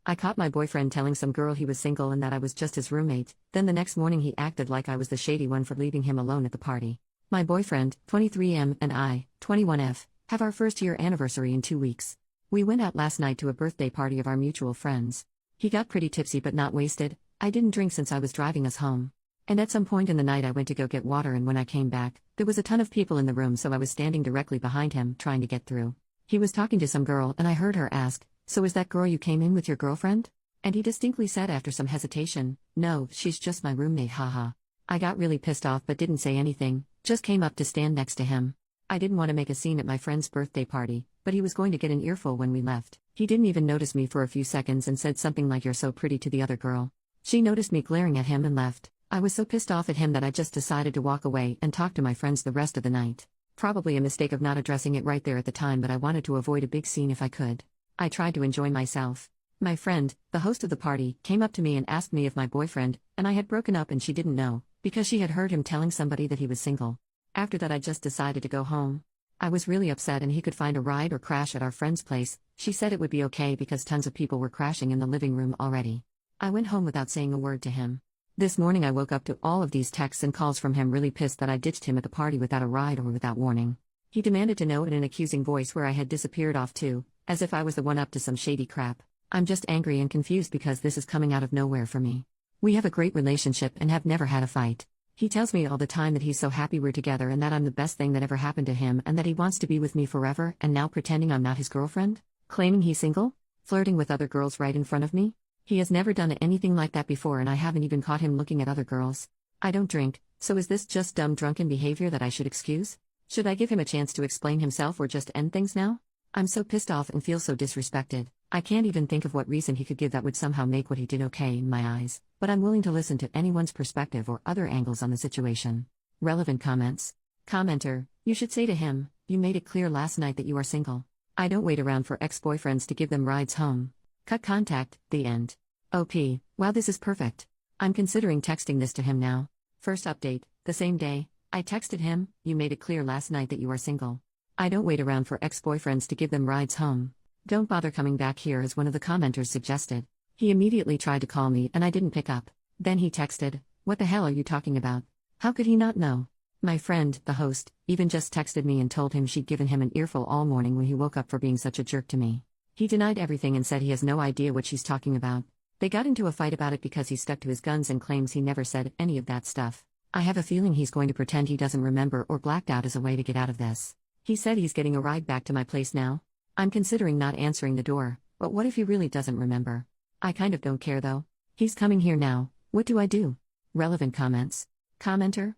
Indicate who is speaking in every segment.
Speaker 1: I caught my boyfriend telling some girl he was single and that I was just his roommate. Then the next morning he acted like I was the shady one for leaving him alone at the party. My boyfriend, 23M, and I, 21F, have our first year anniversary in 2 weeks. We went out last night to a birthday party of our mutual friends. He got pretty tipsy but not wasted. I didn't drink since I was driving us home. And at some point in the night I went to go get water, and when I came back, there was a ton of people in the room, so I was standing directly behind him, trying to get through. He was talking to some girl and I heard her ask, "So is that girl you came in with your girlfriend?" And he distinctly said after some hesitation, "No, she's just my roommate, haha." I got really pissed off but didn't say anything, just came up to stand next to him. I didn't want to make a scene at my friend's birthday party, but he was going to get an earful when we left. He didn't even notice me for a few seconds and said something like, "You're so pretty," to the other girl. She noticed me glaring at him and left. I was so pissed off at him that I just decided to walk away and talk to my friends the rest of the night. Probably a mistake of not addressing it right there at the time, but I wanted to avoid a big scene if I could. I tried to enjoy myself. My friend, the host of the party, came up to me and asked me if my boyfriend and I had broken up, and she didn't know, because she had heard him telling somebody that he was single. After that I just decided to go home. I was really upset and he could find a ride or crash at our friend's place. She said it would be okay because tons of people were crashing in the living room already. I went home without saying a word to him. This morning I woke up to all of these texts and calls from him, really pissed that I ditched him at the party without a ride or without warning. He demanded to know in an accusing voice where I had disappeared off to, as if I was the one up to some shady crap. I'm just angry and confused because this is coming out of nowhere for me. We have a great relationship and have never had a fight. He tells me all the time that he's so happy we're together and that I'm the best thing that ever happened to him and that he wants to be with me forever, and now pretending I'm not his girlfriend? Claiming he's single? Flirting with other girls right in front of me? He has never done anything like that before, and I haven't even caught him looking at other girls. I don't drink, so is this just dumb drunken behavior that I should excuse? Should I give him a chance to explain himself or just end things now? I'm so pissed off and feel so disrespected. I can't even think of what reason he could give that would somehow make what he did okay in my eyes, but I'm willing to listen to anyone's perspective or other angles on the situation. Relevant comments. Commenter, you should say to him, "You made it clear last night that you are single. I don't wait around for ex-boyfriends to give them rides home. Cut contact, the end." OP, wow, this is perfect. I'm considering texting this to him now. First update, the same day, I texted him, "You made it clear last night that you are single. I don't wait around for ex-boyfriends to give them rides home. Don't bother coming back here," as one of the commenters suggested. He immediately tried to call me and I didn't pick up. Then he texted, "What the hell are you talking about?" How could he not know? My friend, the host, even just texted me and told him she'd given him an earful all morning when he woke up for being such a jerk to me. He denied everything and said he has no idea what she's talking about. They got into a fight about it because he stuck to his guns and claims he never said any of that stuff. I have a feeling he's going to pretend he doesn't remember or blacked out as a way to get out of this. He said he's getting a ride back to my place now. I'm considering not answering the door, but what if he really doesn't remember? I kind of don't care though. He's coming here now, what do I do? Relevant comments. Commenter,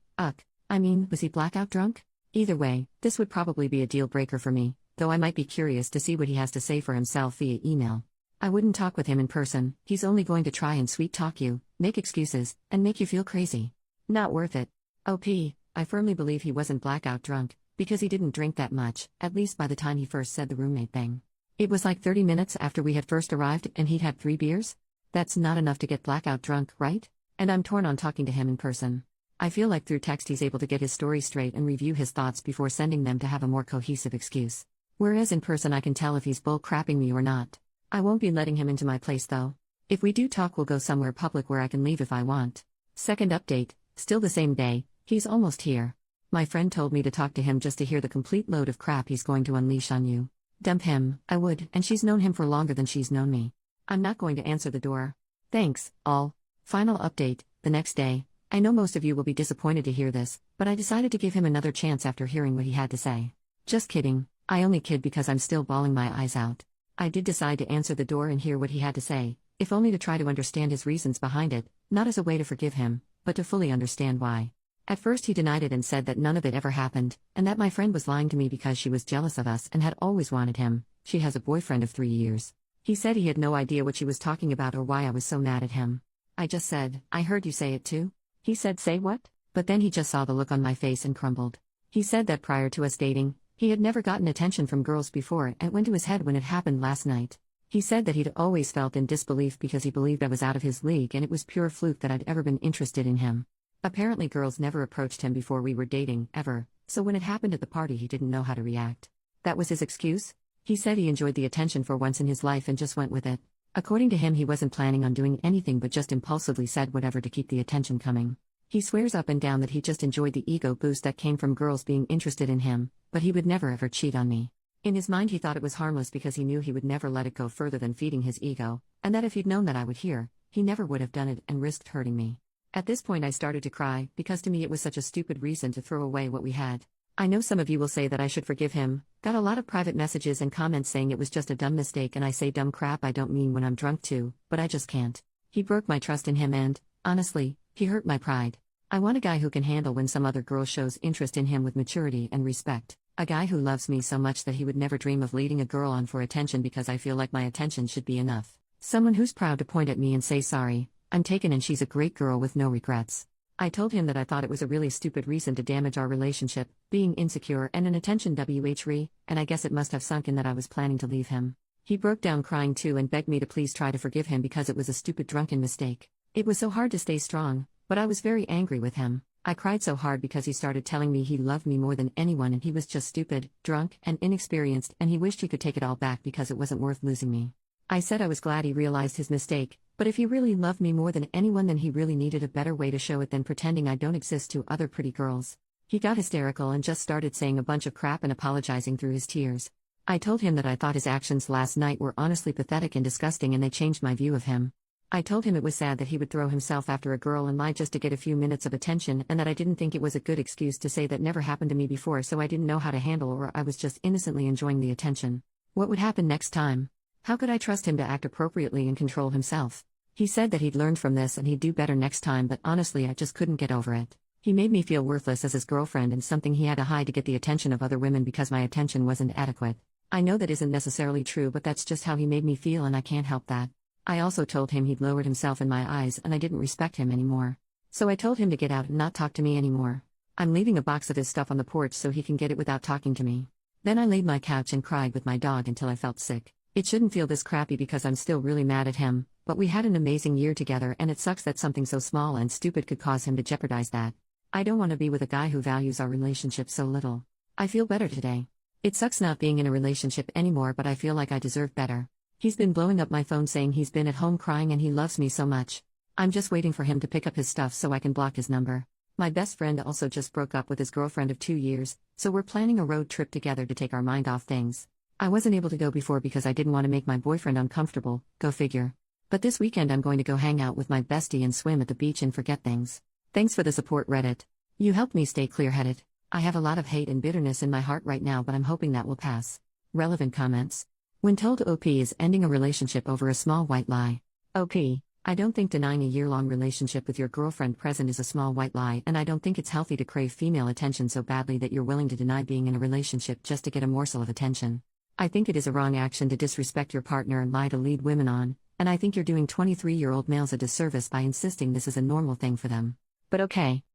Speaker 1: was he blackout drunk? Either way, this would probably be a deal breaker for me, though I might be curious to see what he has to say for himself via email. I wouldn't talk with him in person. He's only going to try and sweet talk you, make excuses, and make you feel crazy. Not worth it. OP, I firmly believe he wasn't blackout drunk, because he didn't drink that much, at least by the time he first said the roommate thing. It was like 30 minutes after we had first arrived and he'd had 3 beers? That's not enough to get blackout drunk, right? And I'm torn on talking to him in person. I feel like through text he's able to get his story straight and review his thoughts before sending them to have a more cohesive excuse. Whereas in person I can tell if he's bull-crapping me or not. I won't be letting him into my place though. If we do talk, we'll go somewhere public where I can leave if I want. Second update, still the same day, he's almost here. My friend told me to talk to him just to hear the complete load of crap he's going to unleash on you. Dump him, I would, and she's known him for longer than she's known me. I'm not going to answer the door. Thanks, all. Final update, the next day. I know most of you will be disappointed to hear this, but I decided to give him another chance after hearing what he had to say. Just kidding, I only kid because I'm still bawling my eyes out. I did decide to answer the door and hear what he had to say, if only to try to understand his reasons behind it, not as a way to forgive him, but to fully understand why. At first he denied it and said that none of it ever happened, and that my friend was lying to me because she was jealous of us and had always wanted him. She has a boyfriend of 3 years. He said he had no idea what she was talking about or why I was so mad at him. I just said, "I heard you say it too." He said, "Say what?" But then he just saw the look on my face and crumbled. He said that prior to us dating, he had never gotten attention from girls before, and it went to his head when it happened last night. He said that he'd always felt in disbelief because he believed I was out of his league and it was pure fluke that I'd ever been interested in him. Apparently girls never approached him before we were dating, ever, so when it happened at the party he didn't know how to react. That was his excuse? He said he enjoyed the attention for once in his life and just went with it. According to him, he wasn't planning on doing anything but just impulsively said whatever to keep the attention coming. He swears up and down that he just enjoyed the ego boost that came from girls being interested in him, but he would never ever cheat on me. In his mind, he thought it was harmless because he knew he would never let it go further than feeding his ego, and that if he'd known that I would hear, he never would have done it and risked hurting me. At this point I started to cry, because to me it was such a stupid reason to throw away what we had. I know some of you will say that I should forgive him. Got a lot of private messages and comments saying it was just a dumb mistake, and I say dumb crap I don't mean when I'm drunk too, but I just can't. He broke my trust in him and, honestly, he hurt my pride. I want a guy who can handle when some other girl shows interest in him with maturity and respect. A guy who loves me so much that he would never dream of leading a girl on for attention because I feel like my attention should be enough. Someone who's proud to point at me and say sorry, I'm taken and she's a great girl with no regrets. I told him that I thought it was a really stupid reason to damage our relationship, being insecure and an attention whore, and I guess it must have sunk in that I was planning to leave him. He broke down crying too and begged me to please try to forgive him because it was a stupid drunken mistake. It was so hard to stay strong, but I was very angry with him. I cried so hard because he started telling me he loved me more than anyone and he was just stupid, drunk, and inexperienced, and he wished he could take it all back because it wasn't worth losing me. I said I was glad he realized his mistake, but if he really loved me more than anyone, then he really needed a better way to show it than pretending I don't exist to other pretty girls. He got hysterical and just started saying a bunch of crap and apologizing through his tears. I told him that I thought his actions last night were honestly pathetic and disgusting, and they changed my view of him. I told him it was sad that he would throw himself after a girl and lie just to get a few minutes of attention, and that I didn't think it was a good excuse to say that never happened to me before, so I didn't know how to handle, or I was just innocently enjoying the attention. What would happen next time? How could I trust him to act appropriately and control himself? He said that he'd learned from this and he'd do better next time, but honestly I just couldn't get over it. He made me feel worthless as his girlfriend and something he had to hide to get the attention of other women because my attention wasn't adequate. I know that isn't necessarily true, but that's just how he made me feel and I can't help that. I also told him he'd lowered himself in my eyes and I didn't respect him anymore. So I told him to get out and not talk to me anymore. I'm leaving a box of his stuff on the porch so he can get it without talking to me. Then I laid my couch and cried with my dog until I felt sick. It shouldn't feel this crappy because I'm still really mad at him, but we had an amazing year together and it sucks that something so small and stupid could cause him to jeopardize that. I don't want to be with a guy who values our relationship so little. I feel better today. It sucks not being in a relationship anymore, but I feel like I deserve better. He's been blowing up my phone saying he's been at home crying and he loves me so much. I'm just waiting for him to pick up his stuff so I can block his number. My best friend also just broke up with his girlfriend of 2 years, so we're planning a road trip together to take our mind off things. I wasn't able to go before because I didn't want to make my boyfriend uncomfortable, go figure. But this weekend I'm going to go hang out with my bestie and swim at the beach and forget things. Thanks for the support, Reddit. You helped me stay clear-headed. I have a lot of hate and bitterness in my heart right now, but I'm hoping that will pass. Relevant comments. When told OP is ending a relationship over a small white lie. OP, I don't think denying a year-long relationship with your girlfriend present is a small white lie, and I don't think it's healthy to crave female attention so badly that you're willing to deny being in a relationship just to get a morsel of attention. I think it is a wrong action to disrespect your partner and lie to lead women on, and I think you're doing 23-year-old males a disservice by insisting this is a normal thing for them. But okay.